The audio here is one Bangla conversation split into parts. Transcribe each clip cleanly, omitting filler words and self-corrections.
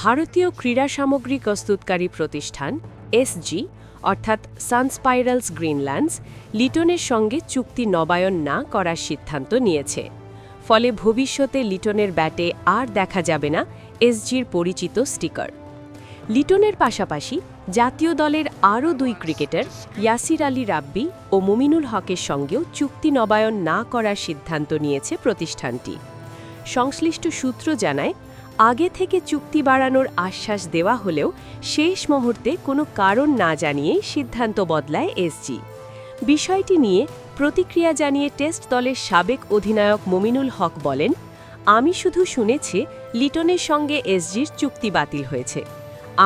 ভারতীয় ক্রীড়া সামগ্রী প্রস্তুতকারী প্রতিষ্ঠান এসজি অর্থাৎ সানস্পাইরালস গ্রিনল্যান্ডস লিটনের সঙ্গে চুক্তি নবায়ন না করার সিদ্ধান্ত নিয়েছে। ফলে ভবিষ্যতে লিটনের ব্যাটে আর দেখা যাবে না এসজির পরিচিত স্টিকার। লিটনের পাশাপাশি জাতীয় দলের আরও ২ ক্রিকেটার ইয়াসির আলী রাব্বি ও মুমিনুল হকের সঙ্গেও চুক্তি নবায়ন না করার সিদ্ধান্ত নিয়েছে প্রতিষ্ঠানটি। সংশ্লিষ্ট সূত্র জানায়, আগে থেকে চুক্তি বাড়ানোর আশ্বাস দেওয়া হলেও শেষ মুহূর্তে কোনো কারণ না জানিয়েই সিদ্ধান্ত বদলায় এসজি। বিষয়টি নিয়ে প্রতিক্রিয়া জানিয়ে টেস্ট দলের সাবেক অধিনায়ক মুমিনুল হক বলেন, আমি শুধু শুনেছি লিটনের সঙ্গে এসজির চুক্তি বাতিল হয়েছে।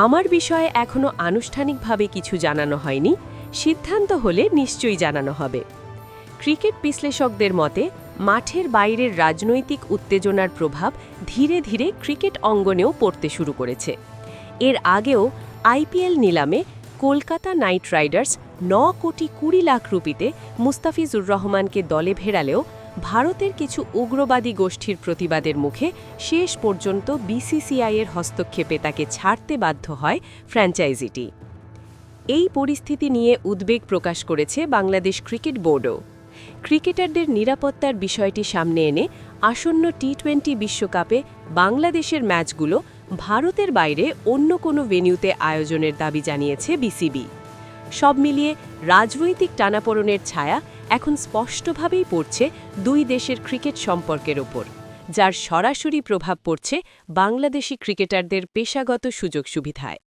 আমার বিষয়ে এখনও আনুষ্ঠানিকভাবে কিছু জানানো হয়নি, সিদ্ধান্ত হলে নিশ্চয়ই জানানো হবে। ক্রিকেট বিশ্লেষকদের মতে মাঠের বাইরের রাজনৈতিক উত্তেজনার প্রভাব ধীরে ধীরে ক্রিকেট অঙ্গনেও পড়তে শুরু করেছে। এর আগেও আইপিএল নিলামে কলকাতা নাইট রাইডার্স ৯ কোটি ২০ লাখ রুপিতে মুস্তাফিজুর রহমানকে দলে ভেড়ালেও ভারতের কিছু উগ্রবাদী গোষ্ঠীর প্রতিবাদের মুখে শেষ পর্যন্ত বিসিসিআইয়ের হস্তক্ষেপে তাকে ছাড়তে বাধ্য হয় ফ্র্যাঞ্চাইজিটি। এই পরিস্থিতি নিয়ে উদ্বেগ প্রকাশ করেছে বাংলাদেশ ক্রিকেট বোর্ডও। ক্রিকেটারদের নিরাপত্তার বিষয়টি সামনে এনে আসন্ন টি-20 বিশ্বকাপে বাংলাদেশের ম্যাচগুলো ভারতের বাইরে অন্য কোনো ভেন্যুতে আয়োজনের দাবি জানিয়েছে বিসিবি। সব মিলিয়ে রাজনৈতিক টানাপোড়েনের ছায়া এখন স্পষ্টভাবেই পড়ছে ২ দেশের ক্রিকেট সম্পর্কের ওপর, যার সরাসরি প্রভাব পড়ছে বাংলাদেশি ক্রিকেটারদের পেশাগত সুযোগ সুবিধায়।